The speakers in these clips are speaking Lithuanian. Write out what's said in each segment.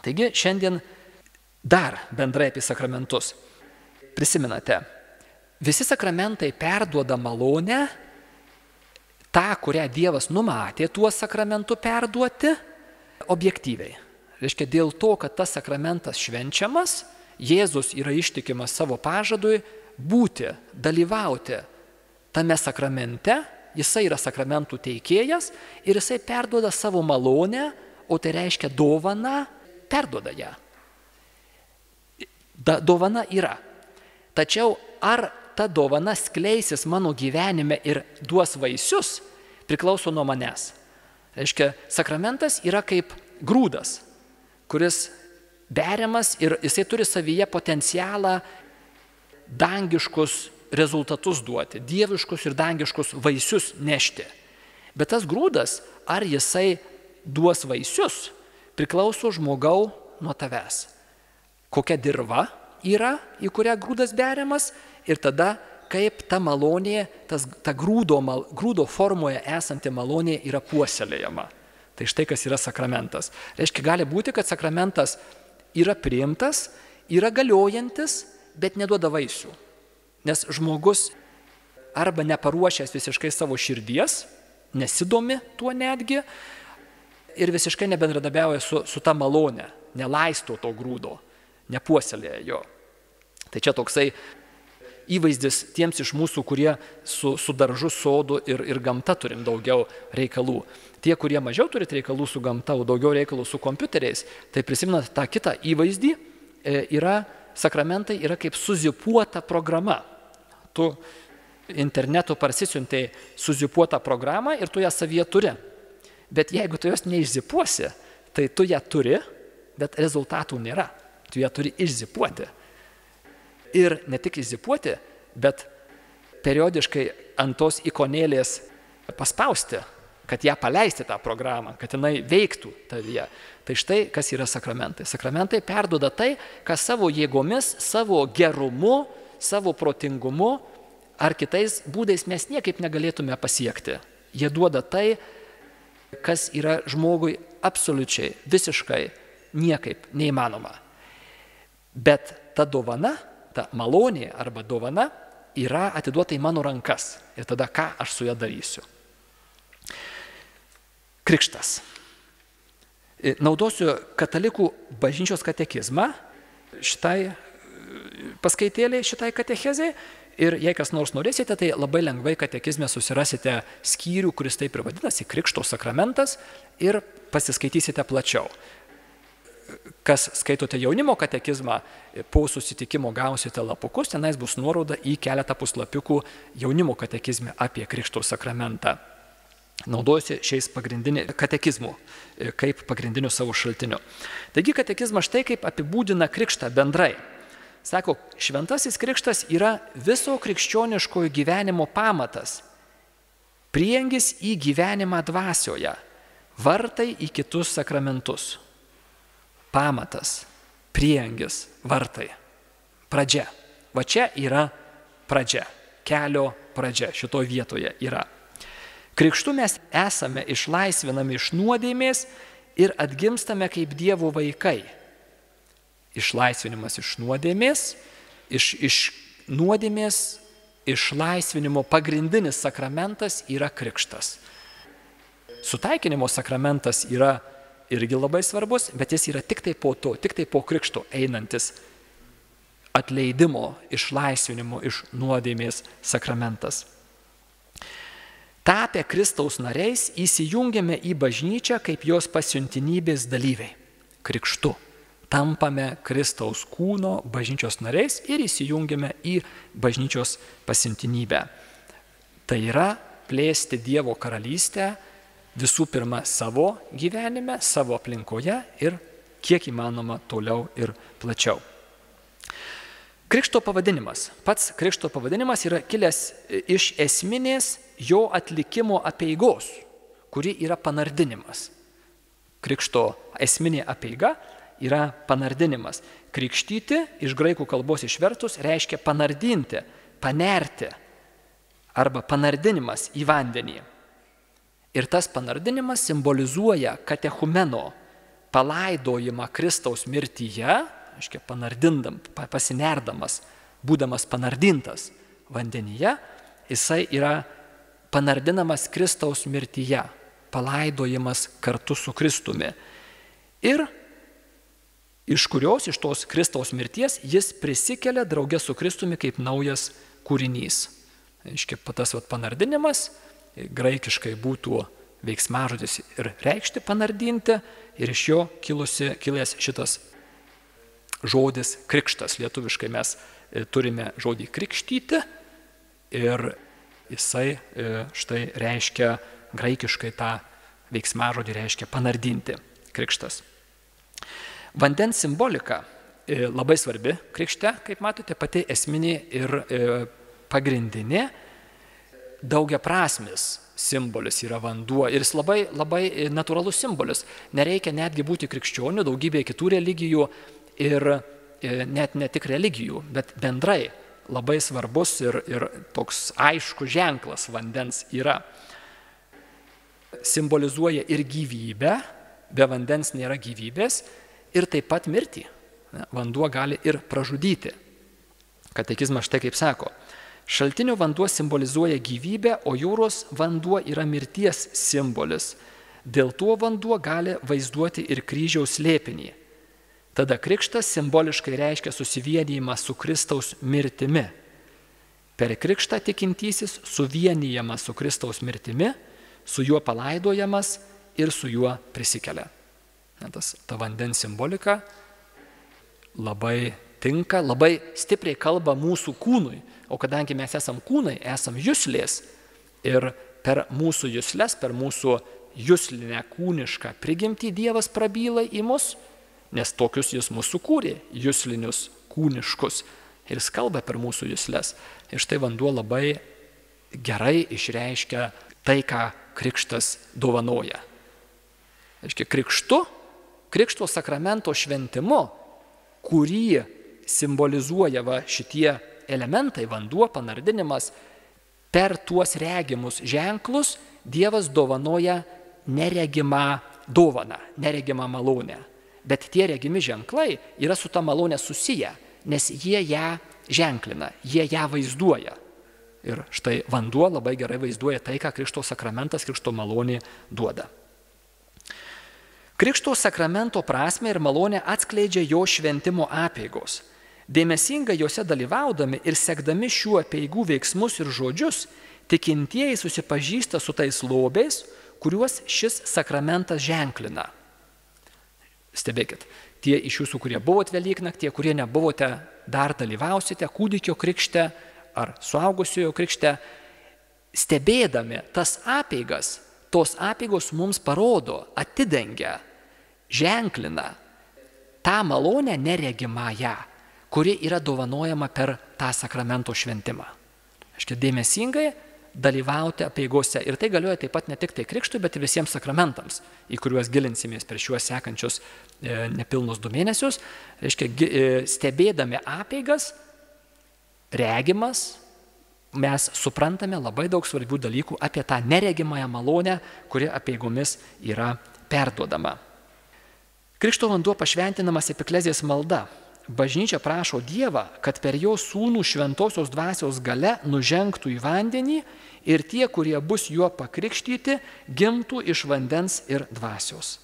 Taigi šiandien dar bendrai apie sakramentus. Prisimenate, visi sakramentai perduoda malonę, tą, kurią Dievas numatė tuo sakramentu perduoti, objektyviai. Reiškia, dėl to, kad tas sakramentas švenčiamas, Jėzus yra ištikimas savo pažadui būti, dalyvauti tame sakramente, jisai yra sakramentų teikėjas ir jisai perduoda savo malonę, o tai reiškia dovaną, perduoda ją. Dovana yra. Tačiau ar ta dovana skleisis mano gyvenime ir duos vaisius, priklauso nuo manęs. Reiškia, sakramentas yra kaip grūdas, kuris beriamas ir jisai turi savyje potencialą dangiškus rezultatus duoti, dieviškus ir dangiškus vaisius nešti. Bet tas grūdas, ar jisai duos vaisius, priklauso žmogau nuo tavęs. Kokia dirva yra, į kurią grūdas beriamas ir tada kaip ta malonė, ta grūdo formoje esanti malonė yra puoselėjama. Tai štai kas yra sakramentas. Reiškia, gali būti, kad sakramentas yra priimtas, yra galiojantis, bet neduoda vaisių. Nes žmogus arba neparuošęs visiškai savo širdies, nesidomi tuo netgi ir visiškai nebendradarbiauja su ta malone, nelaisto to grūdo, nepuoselėja jo. Tai čia toksai įvaizdis tiems iš mūsų, kurie su daržu, sodu ir gamta turim daugiau reikalų. Tie, kurie mažiau turit reikalų su gamta, o daugiau reikalų su kompiuteriais, tai prisimenat tą kitą įvaizdį, sakramentai yra kaip suzipuota programa. Tu internetu parsisiuntei suzipuotą programą ir tu ją savyje turi. Bet jeigu tu jos neišzipuosi, tai tu ją turi, bet rezultatų nėra. Tu ją turi išzipuoti. Ir ne tik išzipuoti, bet periodiškai ant tos ikonėlės paspausti, kad ją paleisti tą programą, kad jinai veiktų tavyje. Tai štai, kas yra sakramentai. Sakramentai perduoda tai, kas savo jėgomis, savo gerumu, savo protingumu ar kitais būdais mes niekaip negalėtume pasiekti. Jie duoda tai, kas yra žmogui absoliučiai, visiškai niekaip neįmanoma. Bet ta dovana, ta malonė arba dovana yra atiduota į mano rankas. Ir tada ką aš su ja darysiu? Krikštas. Naudosiu katalikų bažnyčios katekizmą šitai paskaitėliai, šitai katechezei. Ir jei kas nors norėsite, tai labai lengvai katekizme susirasite skyrių, kuris taip ir vadinasi, Krikšto sakramentas, ir pasiskaitysite plačiau. Kas skaitote jaunimo katekizmą, po susitikimo gausite lapukus, tenais bus nuoroda į keletą puslapiukų jaunimo katekizme apie Krikšto sakramentą. Naudojusi šiais pagrindiniu katekizmu, kaip pagrindiniu savo šaltiniu. Taigi katekizmas štai kaip apibūdina krikštą bendrai. Sako, šventasis krikštas yra viso krikščioniškojo gyvenimo pamatas, prieangis į gyvenimą dvasioje, vartai į kitus sakramentus. Pamatas, prieangis, vartai, pradžia. Va čia yra pradžia, kelio pradžia, šitoje vietoje yra. Krikštu mes esame išlaisvinami iš nuodėmės ir atgimstame kaip Dievo vaikai. Išlaisvinimas iš nuodėmės, iš nuodėmės išlaisvinimo pagrindinis sakramentas yra krikštas. Sutaikinimo sakramentas yra irgi labai svarbus, bet jis yra tik tai po to, tik tai po krikšto einantis atleidimo, išlaisvinimo iš nuodėmės sakramentas. Tapę Kristaus nariais įsijungiame į bažnyčią kaip jos pasiuntinybės dalyviai. Krikštu tampame Kristaus kūno bažnyčios nariais ir įsijungiame į bažnyčios pasiuntinybę. Tai yra plėsti Dievo karalystę visų pirma savo gyvenime, savo aplinkoje ir kiek įmanoma toliau ir plačiau. Krikšto pavadinimas. Pats krikšto pavadinimas yra kilęs iš esminės jo atlikimo apeigos, kuri yra panardinimas. Krikšto esminė apeiga yra panardinimas. Krikštyti iš graikų kalbos išvertus reiškia panardinti, panerti arba panardinimas į vandenį. Ir tas panardinimas simbolizuoja katechumeno palaidojimą Kristaus mirtyje, aiškiai, pasinerdamas, būdamas panardintas vandenyje, jisai yra panardinamas Kristaus mirtyje, palaidojimas kartu su Kristumi. Ir iš tos Kristaus mirties jis prisikelia drauge su Kristumi kaip naujas kūrinys. Aiškiai, tas panardinimas, graikiškai būtų veiksmažodis ir reikšti panardinti, ir iš jo kilęs šitas žodis krikštas. Lietuviškai mes turime žodį krikštyti ir jisai štai reiškia, graikiškai tą veiksmažodį reiškia panardinti, krikštas. Vandens simbolika labai svarbi krikšte, kaip matote, pati esminė ir pagrindinė. Daugiaprasmis simbolis yra vanduo ir jis labai, labai natūralus simbolis. Nereikia netgi būti krikščioniu, daugybė kitų religijų ir net ne tik religijų, bet bendrai labai svarbus ir toks aiškus ženklas vandens yra. Simbolizuoja ir gyvybę, be vandens nėra gyvybės, ir taip pat mirtį. Vanduo gali ir pražudyti. Katekizmas štai kaip sako: šaltinio vanduo simbolizuoja gyvybę, o jūros vanduo yra mirties simbolis. Dėl to vanduo gali vaizduoti ir kryžiaus slėpinį. Tada krikštas simboliškai reiškia susivienijimą su Kristaus mirtimi. Per krikštą tikintysis suvienijamas su Kristaus mirtimi, su juo palaidojamas ir su juo prisikelia. Ta vandens simbolika labai tinka, labai stipriai kalba mūsų kūnui, o kadangi mes esam kūnai, esam juslės ir per mūsų juslės, per mūsų juslinę kūnišką prigimtį Dievas prabyla į mus, nes tokius jis mūsų sukūrė, juslinius kūniškus, ir jis kalba per mūsų juslės. Ir štai vanduo labai gerai išreiškia tai, ką krikštas dovanoja. Aiškiai, krikšto sakramento šventimu, kurį simbolizuoja šitie elementai, vanduo, panardinimas, per tuos regimus ženklus Dievas dovanoja neregimą dovaną, neregimą malonę. Bet tie regimi ženklai yra su ta malonė susiję, nes jie ją ženklina, jie ją vaizduoja. Ir štai vanduo labai gerai vaizduoja tai, ką krikšto sakramentas, krikšto malonė duoda. Krikšto sakramento prasmę ir malonę atskleidžia jo šventimo apeigos. Dėmesingai juose dalyvaudami ir sekdami šių apeigų veiksmus ir žodžius, tikintieji susipažįsta su tais lobiais, kuriuos šis sakramentas ženklina. Stebėkit, tie iš jūsų, kurie buvote Velyknaktį, kurie nebuvote, dar dalyvausite kūdikio krikšte ar suaugusiojo krikšte, stebėdami tas apeigas, tos apeigos mums parodo, atidengia, ženklina tą malonę neregimąją, kuri yra dovanojama per tą sakramento šventimą. Aiškiai, dėmesingai dalyvauti apeigose. Ir tai galioja taip pat ne tik tai krikštui, bet ir visiems sakramentams, į kuriuos gilinsimės per šiuos sekančius nepilnus 2 mėnesius. Aiškiai, stebėdami apeigas, regimas, mes suprantame labai daug svarbių dalykų apie tą neregimąją malonę, kuri apeigomis yra perduodama. Krikšto vanduo pašventinamas epiklezijos malda. Bažnyčia prašo Dievą, kad per jo sūnų šventosios dvasios gale nužengtų į vandenį ir tie, kurie bus juo pakrikštyti, gimtų iš vandens ir dvasios.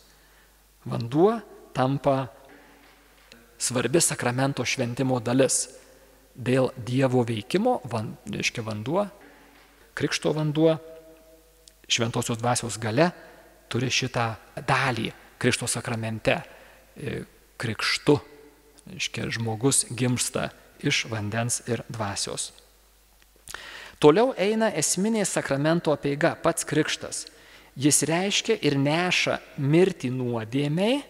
Vanduo tampa svarbi sakramento šventimo dalis. Dėl Dievo veikimo, reiškia vanduo, krikšto vanduo, šventosios dvasios gale turi šitą dalį krikšto sakramente. Krikštu, reiškia, žmogus gimsta iš vandens ir dvasios. Toliau eina esminė sakramento apeiga, pats krikštas. Jis reiškia ir neša mirtį nuodėmei,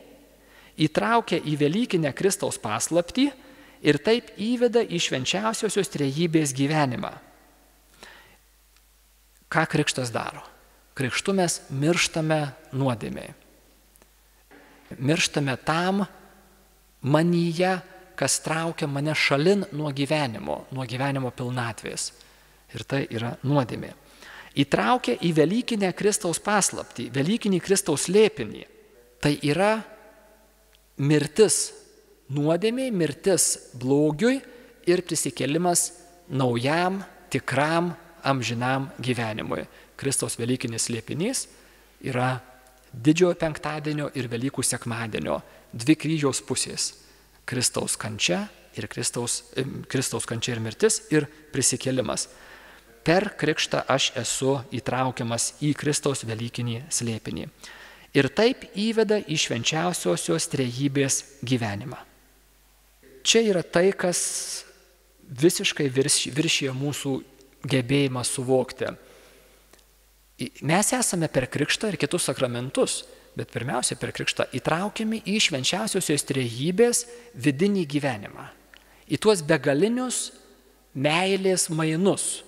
įtraukia į Velykinę Kristaus paslaptį ir taip įveda į švenčiausiosios trejybės gyvenimą. Ką krikštas daro? Krikštu mes mirštame nuodėmei. Mirštame tam manyje, kas traukia mane šalin nuo gyvenimo pilnatvės. Ir tai yra nuodėmė. Įtraukia į Velykinę Kristaus paslaptį, Velykinį Kristaus slėpinį. Tai yra mirtis nuodėmei, mirtis blogiui ir prisikėlimas naujam, tikram, amžinam gyvenimui. Kristaus Velykinis slėpinys yra Didžiojo penktadienio ir Velykų sekmadienio dvi kryžiaus pusės. Kristaus kančia ir Kristaus kančia ir mirtis ir prisikėlimas. Per krikštą aš esu įtraukiamas į Kristaus Velykinį slėpinį. Ir taip įveda į švenčiausiosios trejybės gyvenimą. Čia yra tai, kas visiškai viršija mūsų gebėjimą suvokti. Mes esame per krikštą ir kitus sakramentus, bet pirmiausia per krikštą įtraukiami į švenčiausiosios trejybės vidinį gyvenimą. Į tuos begalinius meilės mainus,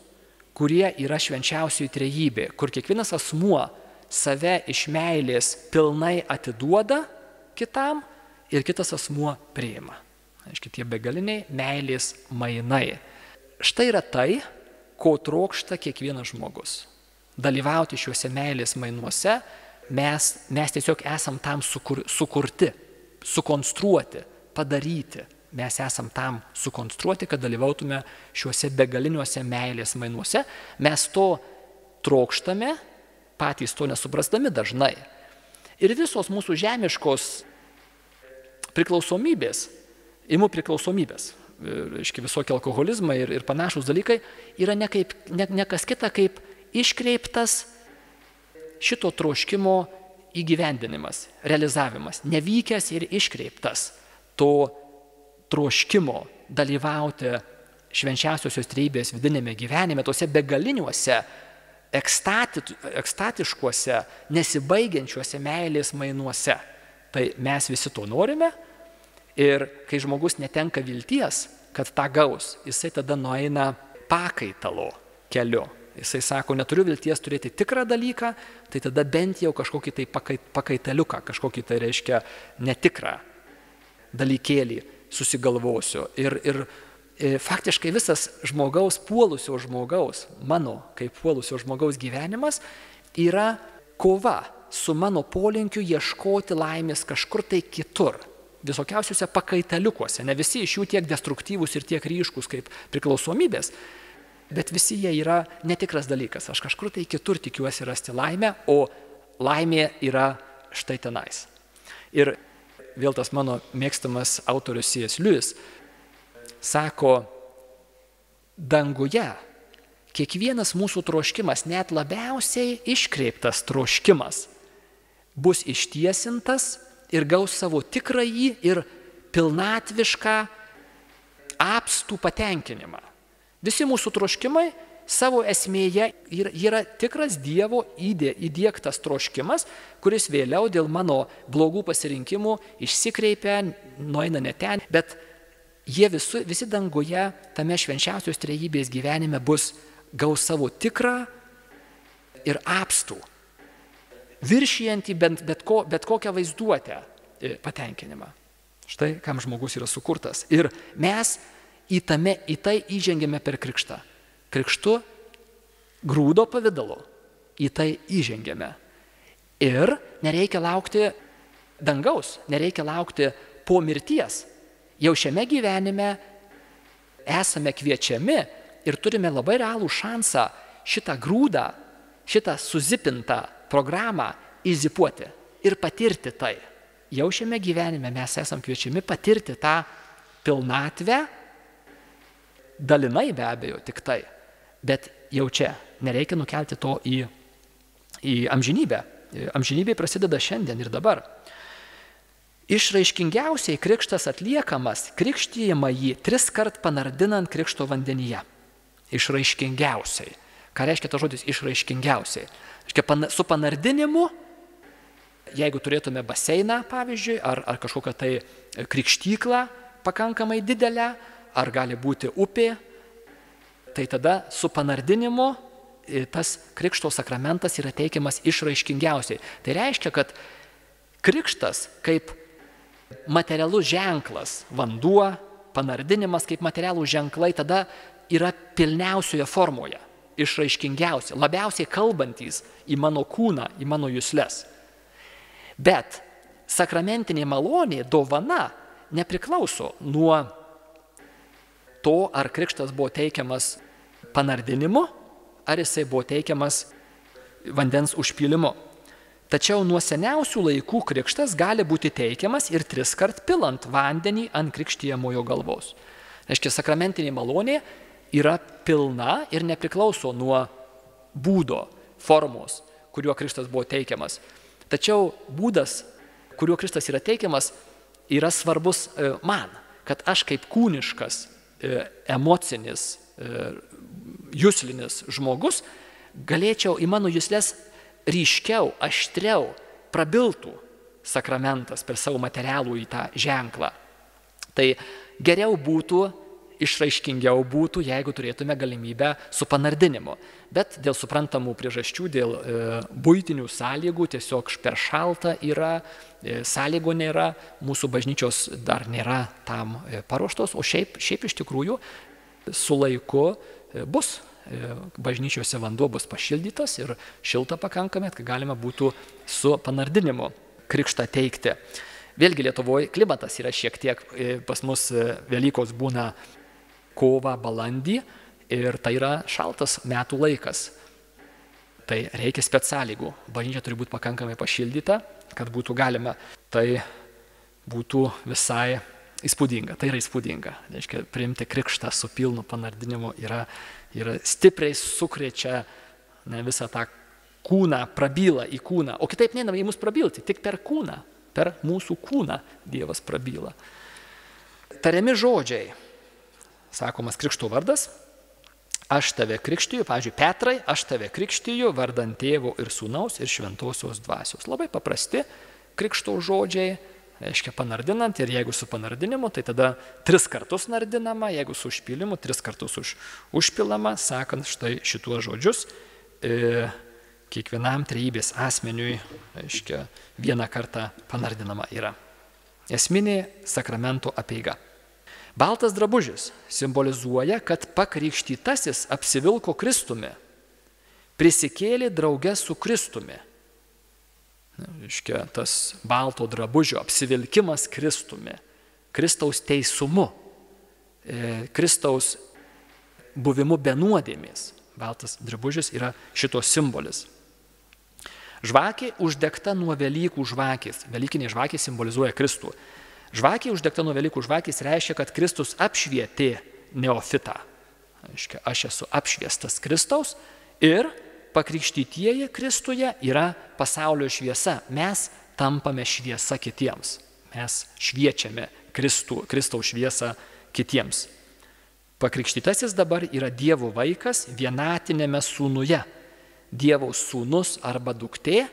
kurie yra švenčiausioji trejybė, kur kiekvienas asmuo save iš meilės pilnai atiduoda kitam ir kitas asmuo priima. Aiškiai, tie begaliniai meilės mainai. Štai yra tai, ko trokšta kiekvienas žmogus. Dalyvauti šiuose meilės mainuose mes tiesiog esam tam sukurti, sukonstruoti, padaryti. Mes esam tam sukonstruoti, kad dalyvautume šiuose begaliniuose meilės mainuose. Mes to trokštame, patys to nesuprasdami dažnai. Ir visos mūsų žemiškos priklausomybės, imų priklausomybės, reiškia visokie alkoholizmai ir panašus dalykai, yra ne kas kita kaip iškreiptas šito troškimo įgyvendinimas, realizavimas, nevykęs ir iškreiptas to troškimo dalyvauti švenčiausiosios trejybės vidinėme gyvenime, tose begaliniuose, ekstatiškuose, nesibaigiančiuose meilės mainuose. Tai mes visi to norime ir kai žmogus netenka vilties, kad tą gaus, jisai tada nueina pakaitalo keliu. Jisai sako, neturiu vilties turėti tikrą dalyką, tai tada bent jau kažkokį tai pakaitaliuką, kažkokį tai reiškia netikrą dalykėlį susigalvosiu. Ir faktiškai visas puolusio žmogaus, mano kaip puolusio žmogaus gyvenimas yra kova su mano polinkiu ieškoti laimės kažkur tai kitur, visokiausiuose pakaitaliukuose. Ne visi iš jų tiek destruktyvūs ir tiek ryškus kaip priklausomybės, bet visi jie yra netikras dalykas. Aš kažkur tai kitur tikiuosi rasti laimę, o laimė yra štai tenais. Ir vėl tas mano mėgstamas autorius C.S. Lewis sako, danguje kiekvienas mūsų troškimas, net labiausiai iškreiptas troškimas, bus ištiesintas ir gaus savo tikrąjį ir pilnatvišką apstų patenkinimą. Visi mūsų troškimai savo esmėje yra tikras Dievo įdiegtas troškimas, kuris vėliau dėl mano blogų pasirinkimų išsikreipia, nueina ne ten, bet jie visi danguje tame švenčiausios trejybės gyvenime gaus savo tikrą ir apstų, viršijantį bet kokią vaizduotę patenkinimą. Štai kam žmogus yra sukurtas. Ir mes į tai įžengėme per krikštą. Krikštu grūdo pavidalu į tai įžengėme. Ir nereikia laukti dangaus, nereikia laukti po mirties. Jau šiame gyvenime esame kviečiami ir turime labai realų šansą šitą grūdą, šitą suzipintą programą įzipuoti ir patirti tai. Jau šiame gyvenime mes esam kviečiami patirti tą pilnatvę, dalinai be abejo tik tai, bet jau čia nereikia nukelti to į amžinybę. Amžinybė prasideda šiandien ir dabar. Išraiškingiausiai krikštas atliekamas, krikštijama jį 3 kart panardinant krikšto vandenyje. Išraiškingiausiai. Ką reiškia tas žodis išraiškingiausiai? Su panardinimu, jeigu turėtume baseiną, pavyzdžiui, ar kažkokią tai krikštyklą pakankamai didelę, ar gali būti upė, tai tada su panardinimu tas krikšto sakramentas yra teikiamas išraiškingiausiai. Tai reiškia, kad krikštas kaip materialus ženklas, vanduo, panardinimas kaip materialūs ženklai tada yra pilniausioje formoje, išraiškingiausia, labiausiai kalbantys į mano kūną, į mano jusles. Bet sakramentinė malonė, dovana, nepriklauso nuo to, ar krikštas buvo teikiamas panardinimu, ar jisai buvo teikiamas vandens užpylimu. Tačiau nuo seniausių laikų krikštas gali būti teikiamas ir 3 kart pilant vandenį ant krikštijamojo galvos. Reiškia, sakramentinė malonė yra pilna ir nepriklauso nuo būdo, formos, kuriuo krikštas buvo teikiamas. Tačiau būdas, kuriuo krikštas yra teikiamas, yra svarbus man, kad aš kaip kūniškas, emocinis, juslinis žmogus galėčiau į mano juslės ryškiau, aštriau prabiltų sakramentas per savo materialų į tą ženklą. Tai geriau būtų, išraiškingiau būtų, jeigu turėtume galimybę su panardinimu. Bet dėl suprantamų priežasčių, dėl buitinių sąlygų, tiesiog per šalta yra, sąlygų nėra, mūsų bažnyčios dar nėra tam paruoštos, o šiaip iš tikrųjų su laiku bus. Bažnyčiose vanduo bus pašildytas ir šilta pakankamai, kad galima būtų su panardinimu krikštą teikti. Vėlgi Lietuvoje klimatas yra šiek tiek, pas mus Velykos būna kovą, balandį ir tai yra šaltas metų laikas. Tai reikia specąlygų. Bažnyčia turi būti pakankamai pašildyta, kad būtų galima. Tai būtų visai įspūdinga. Tai yra įspūdinga. Reiškia, priimti krikštą su pilnu panardinimu yra stipriai sukrečia visą tą kūną, prabyla į kūną. O kitaip neina į mus prabilti, tik per kūną, per mūsų kūną Dievas prabyla. Tariami žodžiai, sakomas krikšto vardas, aš tave krikštiju, pavyzdžiui, Petrai, aš tave krikštiju vardant Tėvo ir Sūnaus ir Šventosios Dvasios. Labai paprasti krikšto žodžiai, reiškia panardinant, ir jeigu su panardinimu, tai tada 3 kartus nardinama, jeigu su užpylimu, 3 kartus užpilama, sakant štai šituos žodžius, kiekvienam trejybės asmeniui, reiškia, 1 kartą panardinama yra. Esminė sakramento apeiga. Baltas drabužis simbolizuoja, kad pakrikštytasis apsivilko Kristumi, prisikėlė drauge su Kristumi. Reiškia, tas balto drabužio apsivilkimas Kristumi, Kristaus teisumu, Kristaus buvimu be nuodėmės. Baltas drabužis yra šito simbolis. Žvakė uždegta nuo Velykų žvakės. Velykinė žvakė simbolizuoja Kristų. Žvakė uždegta nuo Velykų žvakės reiškia, kad Kristus apšvietė neofitą. Reiškia, aš esu apšviestas Kristaus ir pakrikštytieji Kristuje yra pasaulio šviesa. Mes tampame šviesa kitiems. Mes šviečiame Kristaus šviesą kitiems. Pakrikštytasis dabar yra Dievo vaikas vienatinėme sūnuje. Dievo sūnus arba duktė,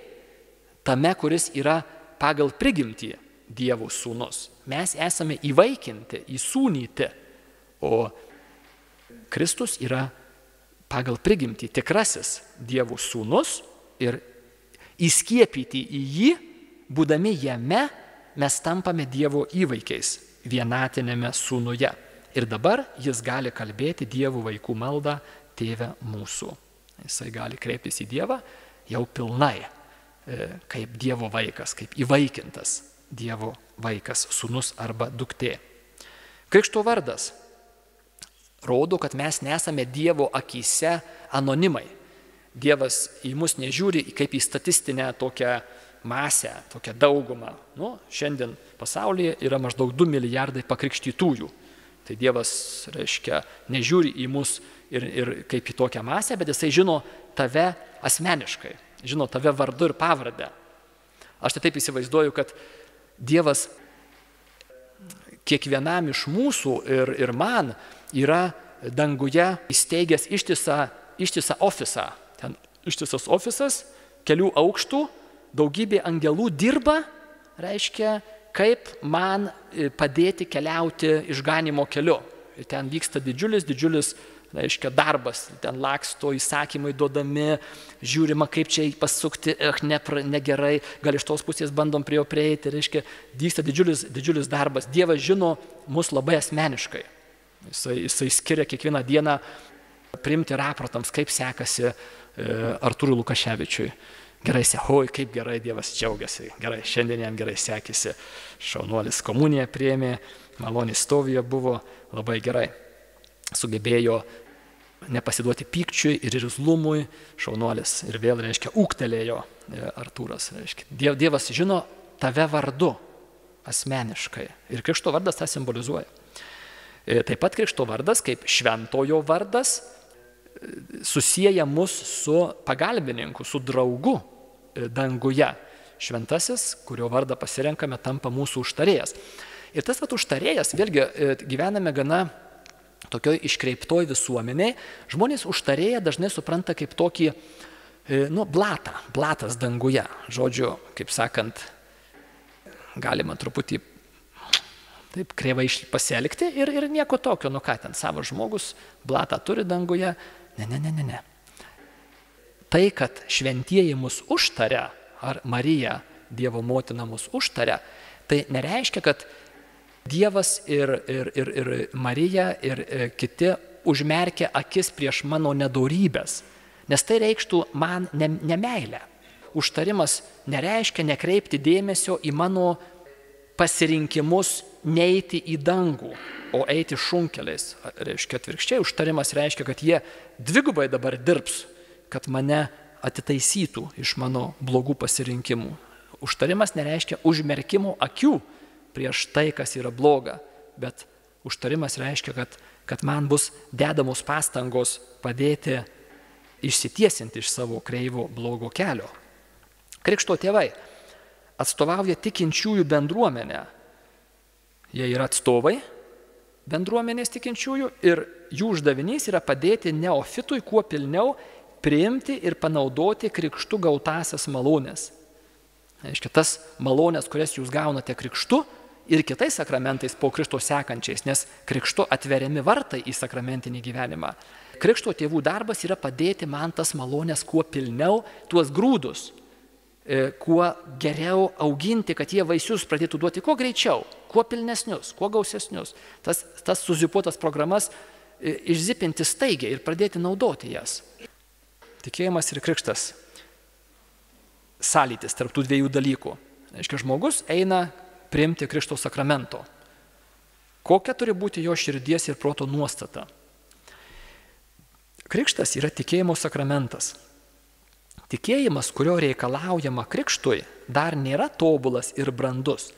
tame, kuris yra pagal prigimtį Dievo sūnus. Mes esame įvaikinti, įsūnyti, o Kristus yra pagal prigimtį tikrasis Dievo sūnus ir įskiepyti į jį, būdami jame, mes tampame Dievo įvaikiais vienatinėme sūnuje. Ir dabar jis gali kalbėti Dievo vaikų maldą Tėve mūsų. Jisai gali kreiptis į Dievą jau pilnai, kaip Dievo vaikas, kaip įvaikintas Dievo vaikas, sūnus arba duktė. Krikšto vardas rodo, kad mes nesame Dievo akyse anonimai. Dievas į mus nežiūri kaip į statistinę tokią masę, tokią daugumą. Šiandien pasaulyje yra maždaug 2 milijardai pakrikštytųjų. Tai Dievas, reiškia, nežiūri į mus ir kaip į tokią masę, bet jisai žino tave asmeniškai, žino tave vardu ir pavardę. Aš tai taip įsivaizduoju, kad Dievas kiekvienam iš mūsų ir man yra danguje įsteigęs ištisą ofisą. Ten ištisas ofisas, kelių aukštų, daugybė angelų dirba, reiškia, kaip man padėti keliauti išganimo keliu. Ir ten vyksta didžiulis, reiškia, darbas, ten laksto įsakymai duodami, žiūrima, kaip čia pasukti, negerai, gal iš tos pusės bandom prie jo prieiti, reiškia, vyksta didžiulis darbas. Dievas žino mus labai asmeniškai. Jisai skiria kiekvieną dieną priimti raportams, kaip sekasi Artūrui Lukaševičiui, Gerai, oi, kaip gerai Dievas džiaugiasi, gerai, šiandien jam gerai sekėsi, šaunuolis komuniją priėmė, maloniai stovija buvo, labai gerai. Sugebėjo nepasiduoti pykčiui ir irzlumui, šaunuolis ir vėl, reiškia, ūgtelėjo Artūras. Reiškia, Dievas žino tave vardu asmeniškai ir krikšto vardas tą simbolizuoja. Taip pat krikšto vardas, kaip šventojo vardas, susieja mus su pagalbininku, su draugu danguje. Šventasis, kurio vardą pasirenkame, tampa mūsų užtarėjas. Ir tas užtarėjas, vėlgi gyvename gana tokioj iškreiptoj visuomeniai. Žmonės užtarėją dažnai supranta kaip tokį, blatas danguje. Žodžiu, kaip sakant, galima truputį taip kreivai pasielgti ir nieko tokio, ką ten, savo žmogus blatą turi danguje. Ne. Tai, kad šventieji mus užtaria, ar Marija, Dievo motina mus užtaria, tai nereiškia, kad Dievas ir Marija ir kiti užmerkia akis prieš mano nedorybės, nes tai reikštų man nemeilę. Užtarimas nereiškia nekreipti dėmesio į mano pasirinkimus neiti į dangų, o eiti šunkeliais. Reiškia atvirkščiai, užtarimas reiškia, kad jie dvigubai dabar dirbs, kad mane atitaisytų iš mano blogų pasirinkimų. Užtarimas nereiškia užmerkimo akių prieš tai, kas yra bloga, bet užtarimas reiškia, kad man bus dedamos pastangos padėti išsitiesinti iš savo kreivo blogo kelio. Krikšto tėvai atstovauja tikinčiųjų bendruomenę. Jie yra atstovai bendruomenės tikinčiųjų ir jų uždavinys yra padėti neofitui kuo pilniau priimti ir panaudoti krikštu gautasias malonės. Reiškia, tas malonės, kurias jūs gaunate krikštu ir kitais sakramentais po krikšto sekančiais, nes krikštu atveriami vartai į sakramentinį gyvenimą. Krikšto tėvų darbas yra padėti man tas malonės kuo pilniau, tuos grūdus, kuo geriau auginti, kad jie vaisius pradėtų duoti kuo greičiau, kuo pilnesnius, kuo gausesnius. Tas suzipuotas programas išzipinti staigiai ir pradėti naudoti jas. Tikėjimas ir krikštas. Sąlytis tarp tų dviejų dalykų. Reiškia, žmogus eina priimti krikšto sakramento. Kokia turi būti jo širdies ir proto nuostata? Krikštas yra tikėjimo sakramentas. Tikėjimas, kurio reikalaujama krikštui, dar nėra tobulas ir brandus.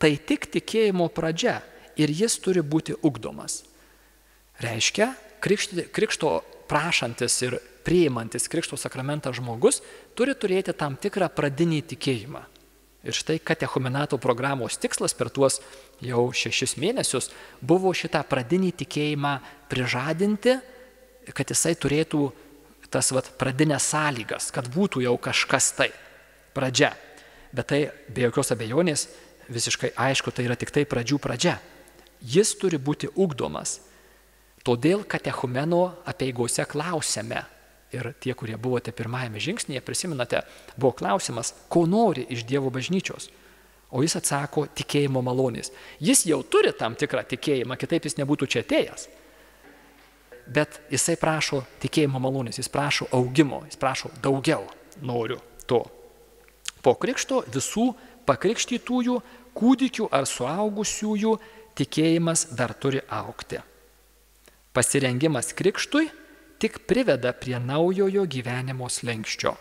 Tai tik tikėjimo pradžia ir jis turi būti ugdomas. Reiškia, krikšto prašantis ir priimantis krikšto sakramentą žmogus turi turėti tam tikrą pradinį tikėjimą. Ir štai katechumenato programos tikslas per tuos jau 6 mėnesius buvo šitą pradinį tikėjimą prižadinti, kad jisai turėtų tas pradinės sąlygas, kad būtų jau kažkas tai pradžia. Bet tai be jokios abejonės visiškai aišku, tai yra tik tai pradžių pradžia. Jis turi būti ugdomas. Todėl katechumeno apeigose klausėme, ir tie, kurie buvote pirmajame žingsnyje, prisimenate, buvo klausimas, ko nori iš Dievo bažnyčios. O jis atsako, tikėjimo malonės. Jis jau turi tam tikrą tikėjimą, kitaip jis nebūtų čia atėjęs. Bet jisai prašo tikėjimo malonės, jis prašo augimo, jis prašo daugiau, noriu to. Po krikšto visų pakrikštytųjų, kūdikių ar suaugusiųjų tikėjimas dar turi augti. Pasirengimas krikštui tik priveda prie naujojo gyvenimo slenksčio.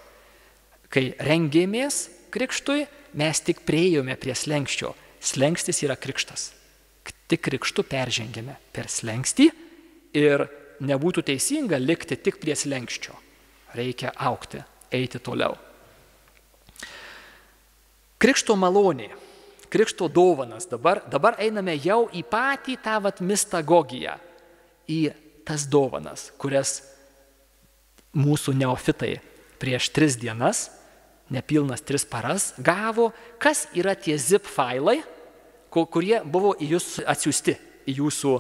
Kai rengėmės krikštui, mes tik priėjome prie slenkščio. Slengstis yra krikštas. Tik krikštu peržengėme per slengstį ir nebūtų teisinga likti tik prie slenkščio. Reikia augti, eiti toliau. Krikšto malonė, krikšto dovanas. Dabar einame jau į patį tą mistagogiją, į tas dovanas, kurias mūsų neofitai prieš 3 dienas, nepilnas 3 paras, gavo. Kas yra tie zip failai, kurie buvo į jūs atsiųsti, į jūsų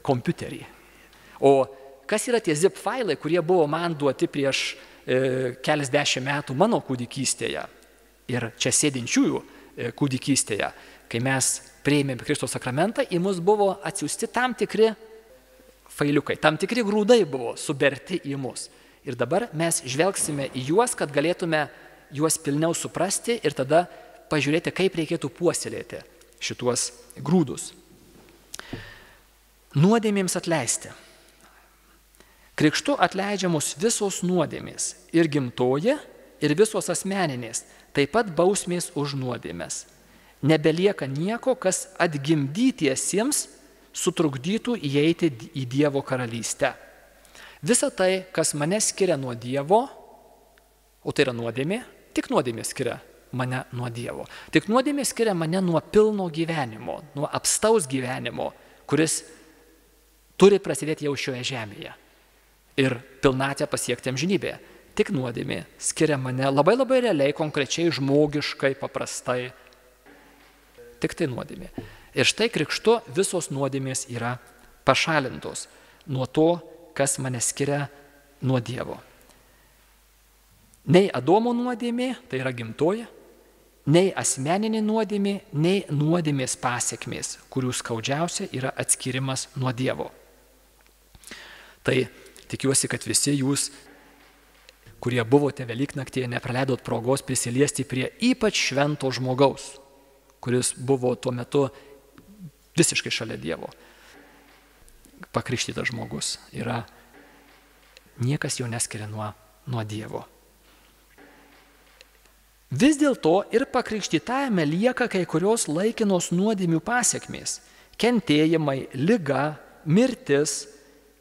kompiuterį. O kas yra tie zip failai, kurie buvo man duoti prieš keliasdešimt metų mano kūdikystėje ir čia sėdinčiųjų kūdikystėje, kai mes priėmėme Kristo sakramentą, į mus buvo atsiųsti tam tikri failiukai, tam tikri grūdai buvo suberti į mus. Ir dabar mes žvelgsime į juos, kad galėtume juos pilniau suprasti ir tada pažiūrėti, kaip reikėtų puoselėti šituos grūdus. Nuodėmėms atleisti. Krikštu atleidžiamos visos nuodėmės, ir gimtoji, ir visos asmeninės, taip pat bausmės už nuodėmes. Nebelieka nieko, kas atgimdytiesiems sutrukdytų įeiti į Dievo karalystę. Visa tai, kas mane skiria nuo Dievo, o tai yra nuodėmė, tik nuodėmė skiria mane nuo Dievo. Tik nuodėmė skiria mane nuo pilno gyvenimo, nuo apstaus gyvenimo, kuris turi prasidėti jau šioje žemėje ir pilnatę pasiekti amžinybėje. Tik nuodėmė skiria mane labai realiai, konkrečiai, žmogiškai, paprastai. Tik tai nuodėmė. Ir štai krikštu visos nuodėmės yra pašalintos nuo to, kas mane skiria nuo Dievo. Nei Adomo nuodėmė, tai yra gimtoji, nei asmeninė nuodėmė, nei nuodėmės pasiekmės, kurių skaudžiausia yra atskirimas nuo Dievo. Tai tikiuosi, kad visi jūs, kurie buvote Velyknaktyje, nepraleidot progos prisiliesti prie ypač švento žmogaus, kuris buvo tuo metu visiškai šalia Dievo. Pakrikštytas žmogus yra, niekas jo neskiria nuo Dievo. Vis dėlto ir pakrikštytajame lieka kai kurios laikinos nuodėmių pasiekmės, kentėjimai, liga, mirtis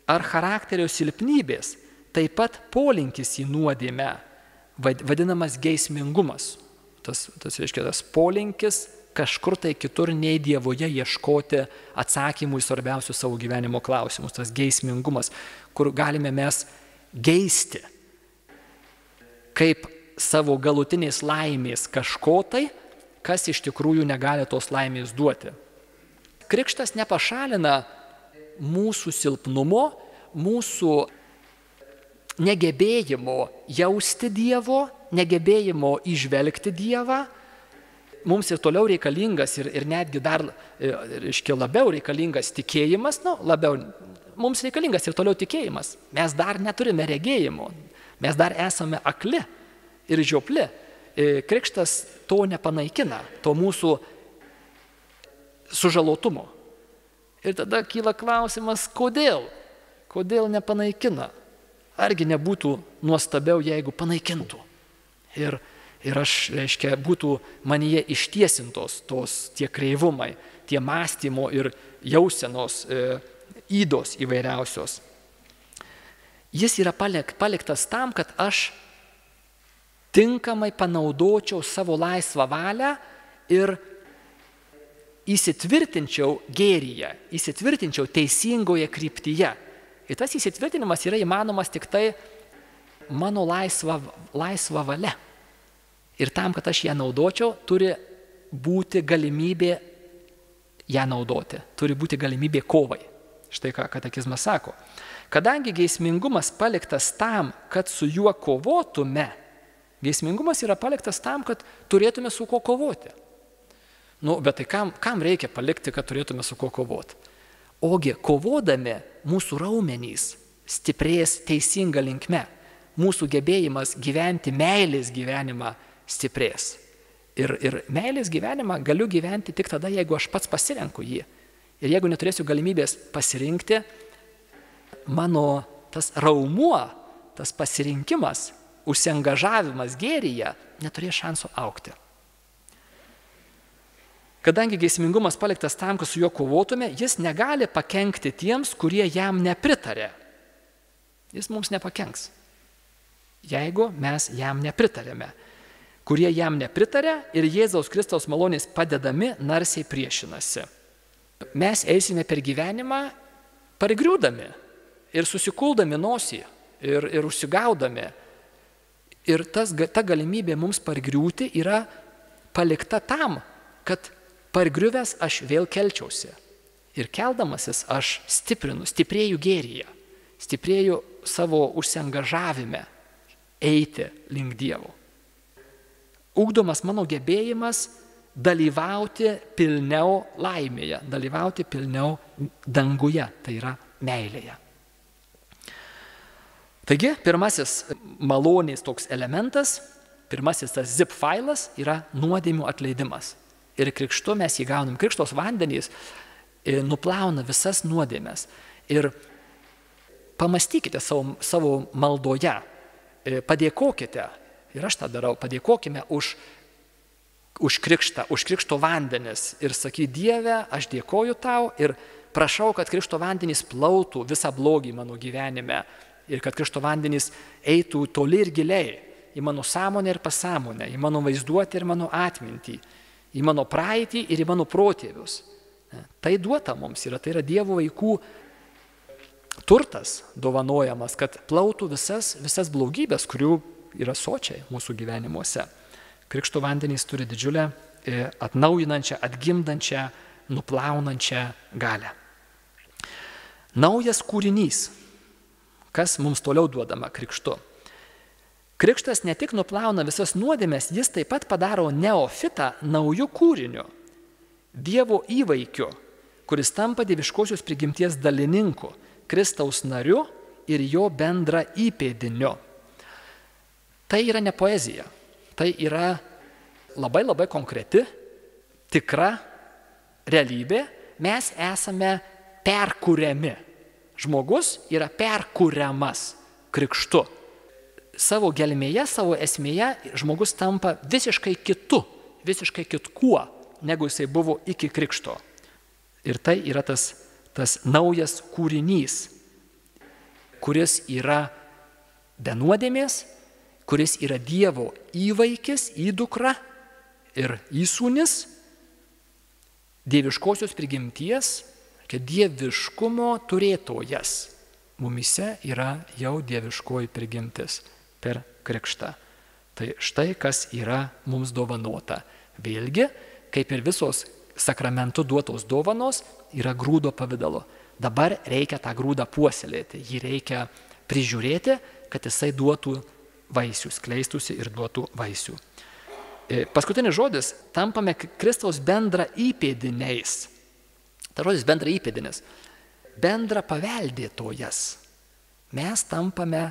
ar charakterio silpnybės, taip pat polinkis į nuodėmę, vadinamas geismingumas. Tas reiškia, tas polinkis kažkur tai kitur nei Dievoje ieškoti atsakymų į svarbiausius savo gyvenimo klausimus, tas geismingumas, kur galime mes geisti kaip savo galutinės laimės kažko tai, kas iš tikrųjų negali tos laimės duoti. Krikštas nepašalina mūsų silpnumo, mūsų negebėjimo jausti Dievo, negebėjimo įžvelgti Dievą. Mums ir toliau reikalingas ir netgi dar, reiškia, labiau reikalingas tikėjimas, mums reikalingas ir toliau tikėjimas. Mes dar neturime regėjimo, mes dar esame akli ir žiopli. Krikštas to nepanaikina, to mūsų sužalotumo. Ir tada kyla klausimas, kodėl? Kodėl nepanaikina? Argi nebūtų nuostabiau, jeigu panaikintų? Ir aš, reiškia, būtų manyje ištiesintos tie kreivumai, tie mąstymo ir jausenos ydos įvairiausios. Jis yra paliktas tam, kad aš tinkamai panaudočiau savo laisvą valią ir įsitvirtinčiau gėryje, įsitvirtinčiau teisingoje kryptyje. Ir tas įsitvirtinimas yra įmanomas tik tai mano laisva valia. Ir tam, kad aš ją naudočiau, turi būti galimybė ją naudoti, turi būti galimybė kovai. Štai ką katekizmas sako. Kadangi geismingumas paliktas tam, kad su juo kovotume, geismingumas yra paliktas tam, kad turėtume su kuo kovoti. Bet tai kam reikia palikti, kad turėtume su kuo kovoti? Ogi kovodami mūsų raumenys stiprės teisinga linkme. Mūsų gebėjimas gyventi meilės gyvenimą stiprės. Ir meilės gyvenimą galiu gyventi tik tada, jeigu aš pats pasirenku jį. Ir jeigu neturėsiu galimybės pasirinkti, mano tas raumuo, tas pasirinkimas, užsiangažavimas gėryje neturės šansų augti. Kadangi geismingumas paliktas tam, kad su juo kovotume, jis negali pakenkti tiems, kurie jam nepritarė. Jis mums nepakenks, jeigu mes jam nepritarėme. Kurie jam nepritarė ir Jėzaus Kristaus malonės padedami narsiai priešinasi. Mes eisime per gyvenimą pargriūdami ir susikuldami nosį ir užsigaudami. Ir ta galimybė mums pargriūti yra palikta tam, kad pargriuvęs aš vėl kelčiausi. Ir keldamasis aš stiprėju gėryje, stiprėju savo užsiangažavime eiti link Dievo. Ugdomas mano gebėjimas dalyvauti pilniau laimėje, dalyvauti pilniau danguje, tai yra meilėje. Taigi, pirmasis malonės toks elementas, pirmasis tas zip failas yra nuodėmių atleidimas. Ir krikštu mes jį gaunam. Krikštos vandenys nuplauna visas nuodėmes. Ir pamastykite savo maldoje, padėkokite, ir aš tą darau, padėkokime už krikštą, už krikšto vandenis ir saky, Dieve, aš dėkoju tau ir prašau, kad krikšto vandenys plautų visą blogį mano gyvenime ir kad krikšto vandenys eitų toli ir giliai į mano sąmonę ir pasąmonę, į mano vaizduotę ir mano atmintį, į mano praeitį ir į mano protėvius. Tai duota mums yra, tai yra Dievo vaikų turtas dovanojamas, kad plautų visas blogybės, kurių yra sočiai mūsų gyvenimuose. Krikšto vandenys turi didžiulę atnaujinančią, atgimdančią, nuplaunančią galią. Naujas kūrinys. Kas mums toliau duodama krikštu? Krikštas ne tik nuplauna visas nuodėmes, jis taip pat padaro neofitą naujų kūrinių, Dievo įvaikiu, kuris tampa dieviškosios prigimties dalininku, Kristaus nariu ir jo bendra įpėdiniu. Tai yra ne poezija, tai yra labai konkreti, tikra realybė. Mes esame perkuriami. Žmogus yra perkuriamas krikštu. Savo gelmėje, savo esmėje žmogus tampa visiškai kitu, visiškai kitkuo, negu jisai buvo iki krikšto. Ir tai yra tas naujas kūrinys, kuris yra be nuodėmės, kuris yra Dievo įvaikis, įdukra ir įsūnis, dieviškosios prigimties, kad dieviškumo turėtojas. Mumise yra jau dieviškoji prigimtis per krikštą. Tai štai kas yra mums dovanota. Vėlgi, kaip ir visos sakramentų duotos dovanos, yra grūdo pavidalo. Dabar reikia tą grūdą puoselėti, jį reikia prižiūrėti, kad jisai duotų vaisių, skleistųsi ir duotų vaisių. Paskutinis žodis, tampame Kristaus bendra įpėdiniais. Ta žodis bendra įpėdinis, bendra paveldėtojas. Mes tampame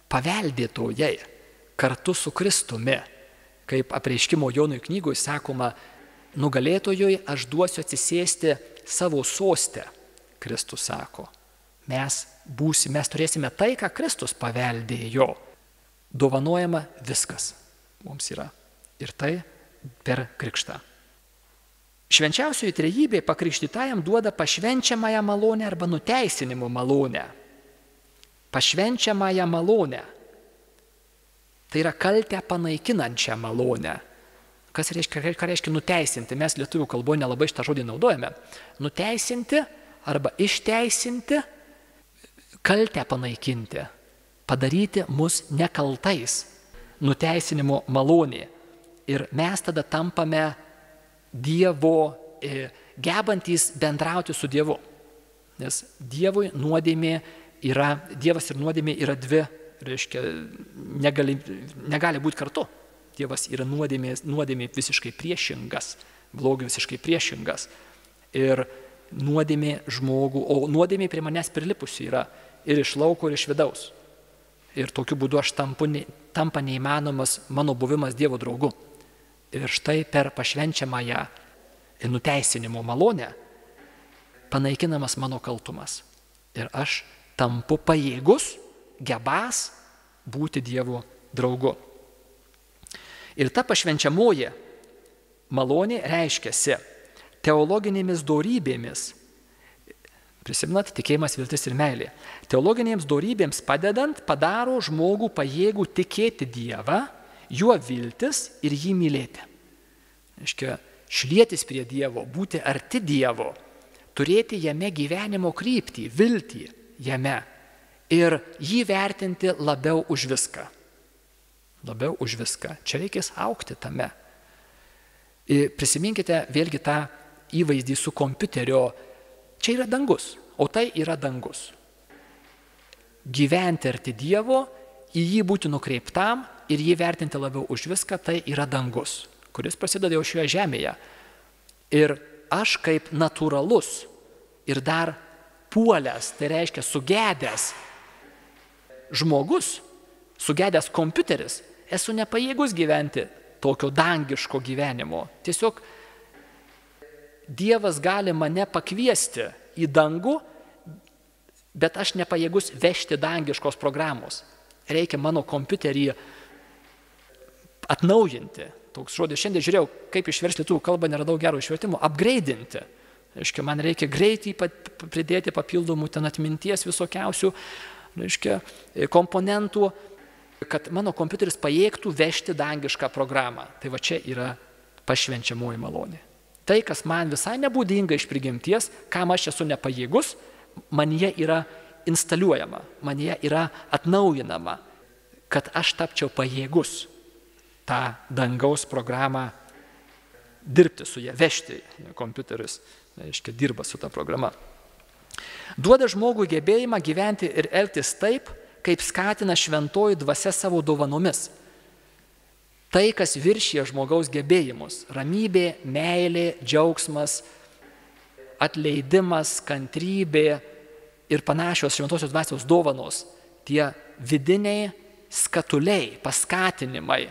paveldėtojai kartu su Kristumi. Kaip Apreiškimo Jonui knygoje sakoma, nugalėtojui aš duosiu atsisėsti savo soste, Kristus sako. Mes turėsime tai, ką Kristus paveldėjo. Dovanojama viskas mums yra. Ir tai per krikštą. Švenčiausioji trejybė pakrikštytajam duoda pašvenčiamąją malonę arba nuteisinimo malonę. Pašvenčiamąją malonę. Tai yra kaltę panaikinančią malonę. Ką reiškia nuteisinti? Mes lietuvių kalboje nelabai šitą žodį naudojame. Nuteisinti arba išteisinti, kaltę panaikinti, padaryti mus nekaltais, nuteisinimo malonė. Ir mes tada tampame Dievo, gebantys bendrauti su Dievu. Nes Dievui Dievas ir nuodėmė yra dvi, reiškia, negali būti kartu. Dievas yra nuodėmė visiškai priešingas, blogio visiškai priešingas. Ir nuodėmė žmogų, o nuodėmė prie manęs prilipusi yra ir iš lauko, ir iš vidaus. Ir tokiu būdu aš tampa neįmanomas mano buvimas Dievo draugu. Ir štai per pašvenčiamąją nuteisinimo malonę panaikinamas mano kaltumas. Ir aš tampu pajėgus, gebas būti Dievo draugu. Ir ta pašvenčiamoji malonė reiškiasi teologinėmis dorybėmis. Prisimenat, tikėjimas, viltis ir meilė. Teologinėms dorybėms padedant padaro žmogų pajėgų tikėti Dievą, juo viltis ir jį mylėti. Reiškia, šlietis prie Dievo, būti arti Dievo, turėti jame gyvenimo kryptį, viltį jame ir jį vertinti labiau už viską. Labiau už viską. Čia reikės augti tame. Prisiminkite vėlgi tą įvaizdį su kompiuterio. Čia yra dangus, o tai yra dangus. Gyventi arti Dievo, į jį būti nukreiptam ir jį vertinti labiau už viską, tai yra dangus, kuris prasideda jau šioje žemėje. Ir aš kaip natūralus ir dar puolęs, tai reiškia sugedęs žmogus, sugedęs kompiuteris, esu nepajėgus gyventi tokio dangiško gyvenimo. Tiesiog Dievas gali mane pakviesti į dangų, bet aš nepajėgus vežti dangiškos programos. Reikia mano kompiuterį atnaujinti. Toks žodis. Šiandien žiūrėjau, kaip išversti lietuvių kalbą, neradau gero išvertimo. Upgrade'inti. Reiškia, man reikia greitai pridėti papildomų ten atminties visokiausių, reiškia, komponentų, kad mano kompiuteris pajėgtų vežti dangišką programą. Tai va čia yra pašvenčiamoji malonė. Tai, kas man visai nebūdinga iš prigimties, kam aš esu nepajėgus, manyje yra instaliuojama, manyje yra atnaujinama, kad aš tapčiau pajėgus tą dangaus programą dirbti su ją, vežti. Kompiuteris, reiškia, dirba su ta programa. Duoda žmogui gebėjimą gyventi ir elgtis taip, kaip skatina šventoji dvasia savo dovanomis. Tai, kas viršyje žmogaus gebėjimus – ramybė, meilė, džiaugsmas, atleidimas, kantrybė ir panašios šventosios dvasios dovanos, tie vidiniai skatuliai, paskatinimai.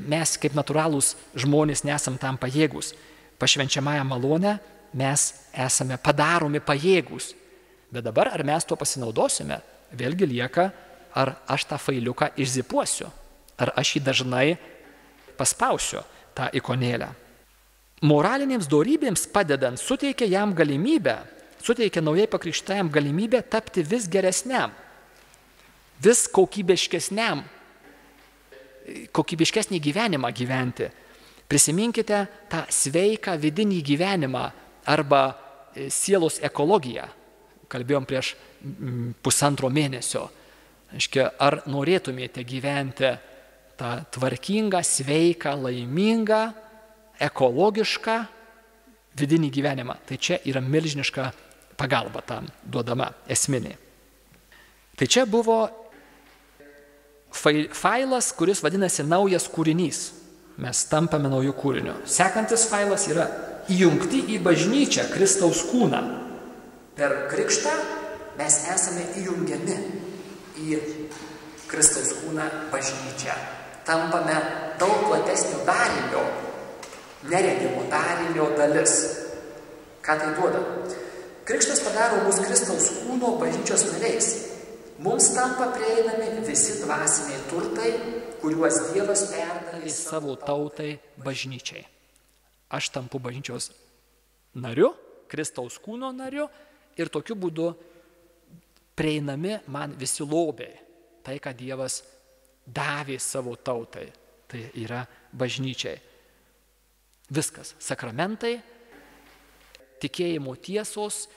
Mes kaip natūralūs žmonės nesam tam pajėgus. Pašvenčiamąją malonę mes esame padaromi pajėgus. Bet dabar ar mes tuo pasinaudosime? Vėlgi lieka, ar aš tą failiuką išzipuosiu. Ar aš jį dažnai paspausiu tą ikonėlę. Moralinėms dorybėms padedant suteikia jam galimybę, suteikia naujai pakrikštajam galimybę tapti vis geresniam, vis kokybiškesnį gyvenimą gyventi. Prisiminkite tą sveiką vidinį gyvenimą arba sielos ekologiją. Kalbėjom prieš 1,5 mėnesio. Ar norėtumėte gyventi tą tvarkingą, sveiką, laimingą, ekologišką vidinį gyvenimą. Tai čia yra milžiniška pagalba tam duodama, esminė. Tai čia buvo failas, kuris vadinasi naujas kūrinys. Mes tampame naujų kūrinių. Sekantis failas yra įjungti į bažnyčią Kristaus kūną. Per krikštą mes esame įjungiami į Kristaus kūną bažnyčią. Tampame daug platesnio darinio, neregimo darinio dalis. Ką tai duoda? Krikštas padaro mus Kristaus kūno bažnyčios nariais. Mums tampa prieinami visi dvasiniai turtai, kuriuos Dievas perdavė savo tautai bažnyčiai. Aš tampu bažnyčios nariu, Kristaus kūno nariu ir tokiu būdu prieinami man visi lobiai. Tai, ką Dievas davė savo tautai, tai yra bažnyčiai. Viskas. Sakramentai, tikėjimo tiesos,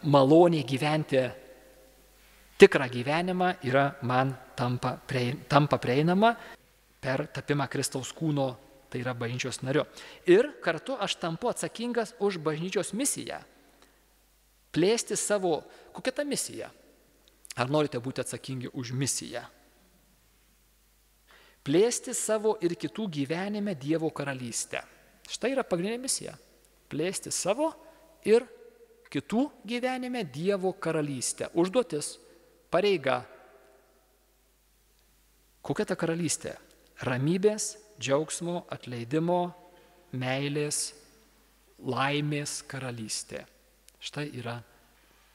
maloniai gyventi tikrą gyvenimą yra man tampa prieinama per tapimą Kristaus kūno, tai yra bažnyčios nariu. Ir kartu aš tampu atsakingas už bažnyčios misiją. Plėsti savo, kokia ta misija? Ar norite būti atsakingi už misiją? Plėsti savo ir kitų gyvenime Dievo karalystę. Štai yra pagrindinė misija. Plėsti savo ir kitų gyvenime Dievo karalystę. Užduotis, pareiga. Kokia ta karalystė? Ramybės, džiaugsmo, atleidimo, meilės, laimės karalystė. Štai yra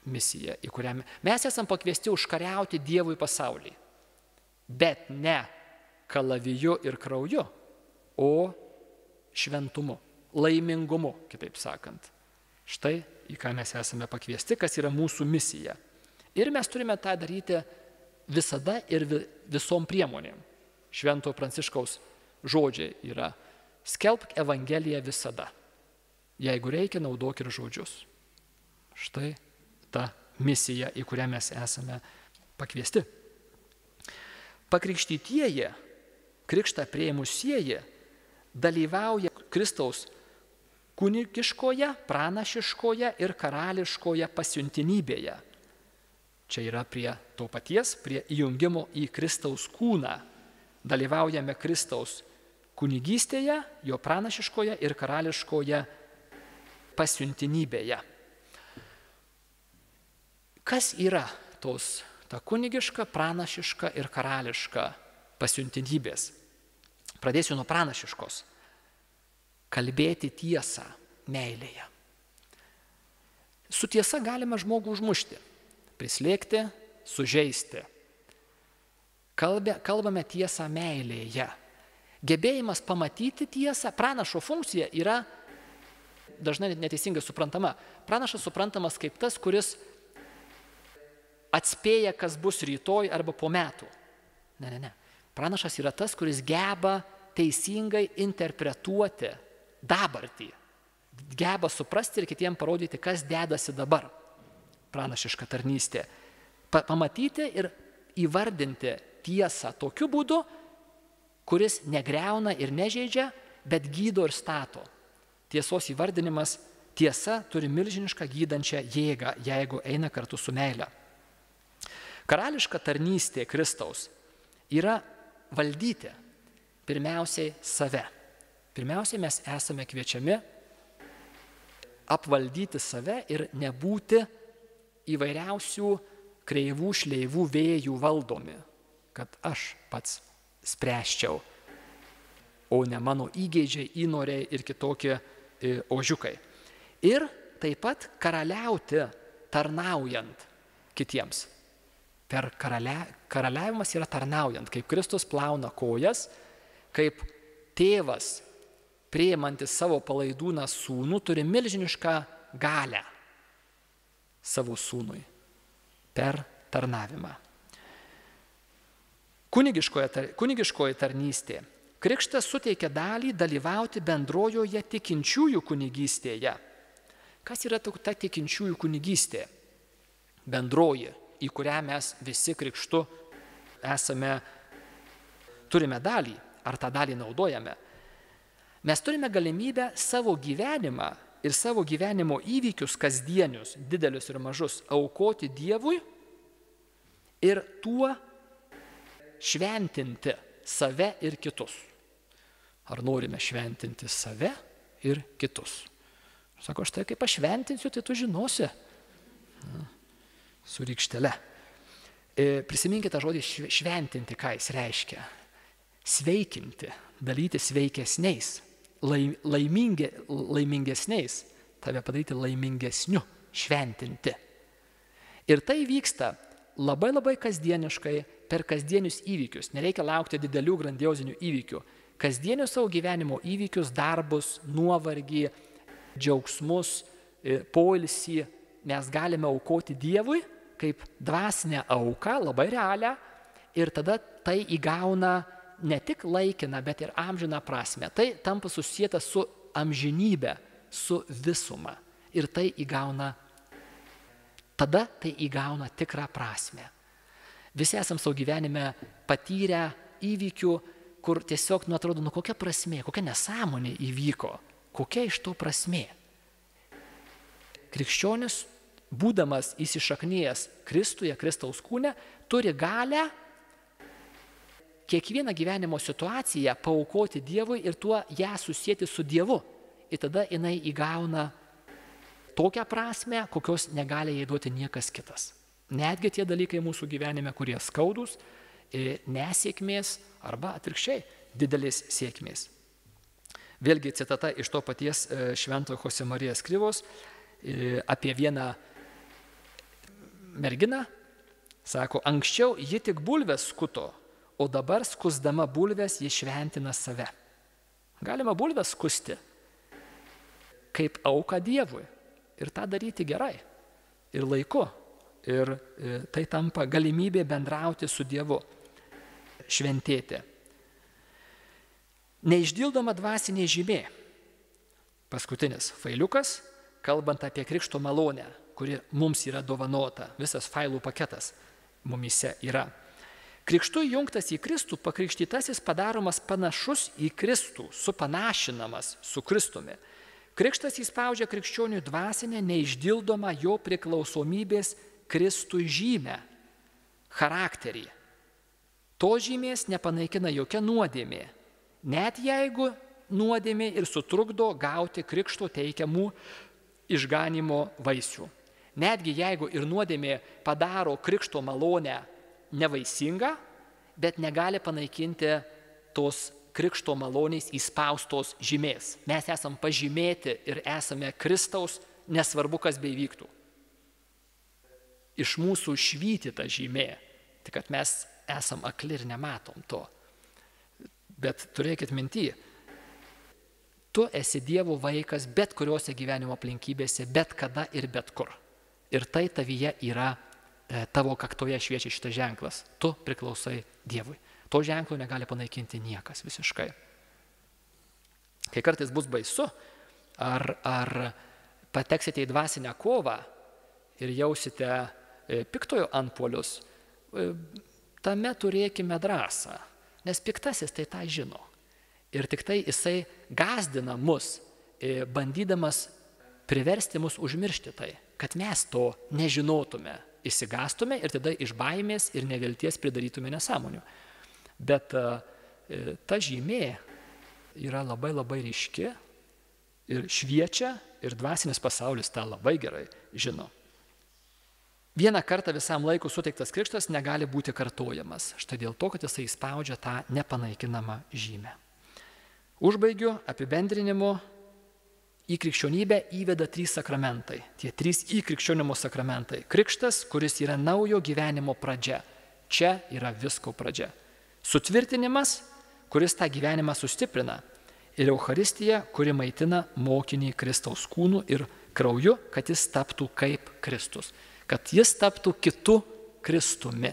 misija, į kurią mes esam pakviesti užkariauti Dievui pasaulį. Bet ne kalaviju ir krauju, o šventumu, laimingumu, kitaip sakant. Štai į ką mes esame pakviesti, kas yra mūsų misija. Ir mes turime tą daryti visada ir visom priemonėm. Švento Pranciškaus žodžiai yra: skelbk Evangeliją visada. Jeigu reikia, naudok ir žodžius. Štai ta misija, į kurią mes esame pakviesti. Pakrikštytieji, krikštą priėmusieji, dalyvauja Kristaus kunigiškoje, pranašiškoje ir karališkoje pasiuntinybėje. Čia yra prie to paties, prie įjungimo į Kristaus kūną. Dalyvaujame Kristaus kunigystėje, jo pranašiškoje ir karališkoje pasiuntinybėje. Kas yra Ta kunigiška, pranašiška ir karališka pasiuntinybės. Pradėsiu nuo pranašiškos. Kalbėti tiesą meilėje. Su tiesa galima žmogų užmušti, prislėgti, sužeisti. Kalbame tiesą meilėje. Gebėjimas pamatyti tiesą, pranašo funkcija yra dažnai neteisingai suprantama. Pranašas suprantamas kaip tas, kuris atspėja, kas bus rytoj arba po metų. Ne. Pranašas yra tas, kuris geba teisingai interpretuoti dabartį. Geba suprasti ir kitiems parodyti, kas dedasi dabar. Pranašiška tarnystė. Pamatyti ir įvardinti tiesą tokiu būdu, kuris negriauna ir nežeidžia, bet gydo ir stato. Tiesos įvardinimas, tiesa turi milžinišką gydančią jėgą, jeigu eina kartu su meile. Karališka tarnystė Kristaus yra valdyti pirmiausiai save. Pirmiausiai mes esame kviečiami apvaldyti save ir nebūti įvairiausių kreivų, šleivų vėjų valdomi, kad aš pats spręsčiau, o ne mano įgeidžiai, įnoriai ir kitokie ožiukai. Ir taip pat karaliauti tarnaujant kitiems. Per karaliavimas yra tarnaujant, kaip Kristus plauna kojas, kaip tėvas, priimantis savo palaidūną sūnų, turi milžinišką galią savo sūnui per tarnavimą. Kunigiškoji tarnystė. Krikštas suteikia dalį dalyvauti bendrojoje tikinčiųjų kunigystėje. Kas yra ta tikinčiųjų kunigystė? Bendroji, į kurią mes visi krikštu turime dalį, ar tą dalį naudojame. Mes turime galimybę savo gyvenimą ir savo gyvenimo įvykius kasdienius, didelius ir mažus, aukoti Dievui ir tuo šventinti save ir kitus. Ar norime šventinti save ir kitus? Sako, štai kaip aš šventinsiu, tai tu žinosi. Su rykštele. Prisiminkite žodį šventinti, ką jis reiškia. Sveikinti, dalyti sveikesniais, laimingesniais, tave padaryti laimingesniu, šventinti. Ir tai vyksta labai kasdieniškai per kasdienius įvykius. Nereikia laukti didelių grandiozinių įvykių. Kasdienius savo gyvenimo įvykius, darbus, nuovargį, džiaugsmus, poilsį mes galime aukoti Dievui kaip dvasinę auką, labai realią, ir tada tai įgauna ne tik laikiną, bet ir amžiną prasme. Tai tampa susijęta su amžinybė, su visuma. Ir tada tai įgauna tikrą prasme. Visi esam savo gyvenime patyrę įvykių, kur tiesiog atrodo, kokia prasmė, kokia nesąmonė įvyko, kokia iš to prasmė. Krikščionis, būdamas įsišaknėjęs Kristuje, Kristaus kūne, turi galę kiekvieną gyvenimo situaciją paaukoti Dievui ir tuo ją susijęti su Dievu. Ir tada jinai įgauna tokią prasme, kokios negali jai duoti niekas kitas. Netgi tie dalykai mūsų gyvenime, kurie skaudus, nesėkmės arba atvirkščiai didelės sėkmės. Vėlgi citata iš to paties šventojo Josemarija Eskrivos apie vieną merginą. Sako, anksčiau ji tik bulves skuto, o dabar skusdama bulves ji šventina save. Galima bulves skusti kaip auką Dievui ir tą daryti gerai ir laiku. Ir tai tampa galimybė bendrauti su Dievu, šventėti. Neišdildoma dvasinė žymė. Paskutinis failiukas, kalbant apie krikšto malonę, kuri mums yra dovanota, visas failų paketas mumise yra. Krikštu įjungtas į Kristų, pakrikštytasis padaromas panašus į Kristų, supanašinamas su Kristumi. Krikštas įspaudžia krikščionių dvasinę, neišdildomą jo priklausomybės Kristui žymę, charakterį. To žymės nepanaikina jokia nuodėmė, net jeigu nuodėmė ir sutrukdo gauti krikšto teikiamų išganimo vaisių. Netgi jeigu ir nuodėmė padaro krikšto malonę nevaisingą, bet negali panaikinti tos krikšto malonės įspaustos žymės. Mes esam pažymėti ir esame Kristaus, nesvarbu, kas beivyktų. Iš mūsų švyti ta žymė, tik kad mes esam akli ir nematom to. Bet turėkit minty, tu esi Dievo vaikas bet kuriuose gyvenimo aplinkybėse, bet kada ir bet kur. Ir tai tavyje yra, tavo kaktoje šviečia šitas ženklas. Tu priklausai Dievui. To ženklo negali panaikinti niekas visiškai. Kai kartais bus baisu, ar pateksite į dvasinę kovą ir jausite piktojo antpuolius, tame turėkime drąsą, nes piktasis tai tą žino. Ir tik tai jisai gąsdina mus, bandydamas priversti mus užmiršti tai, kad mes to nežinotume, išsigąstume ir tada iš baimės ir nevilties pridarytume nesąmonių. Bet ta žymė yra labai labai ryški ir šviečia ir dvasinis pasaulis tą labai gerai žino. Vieną kartą visam laiku suteiktas krikštas negali būti kartojamas. Štai dėl to, kad jisai įspaudžia tą nepanaikinamą žymę. Užbaigiu apibendrinimu. Į krikščionybę įveda 3 sakramentai. Tie 3 įkrikščionimo sakramentai. Krikštas, kuris yra naujo gyvenimo pradžia. Čia yra visko pradžia. Sutvirtinimas, kuris tą gyvenimą sustiprina. Ir Eucharistija, kuri maitina mokinį Kristaus kūnu ir krauju, kad jis taptų kaip Kristus. Kad jis taptų kitu Kristumi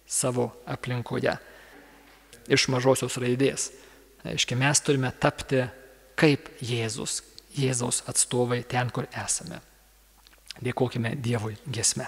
savo aplinkoje. Iš mažosios raidės. Aiškiai, mes turime tapti kaip Jėzus. Jėzaus atstovai ten, kur esame. Dėkokime Dievui giesme.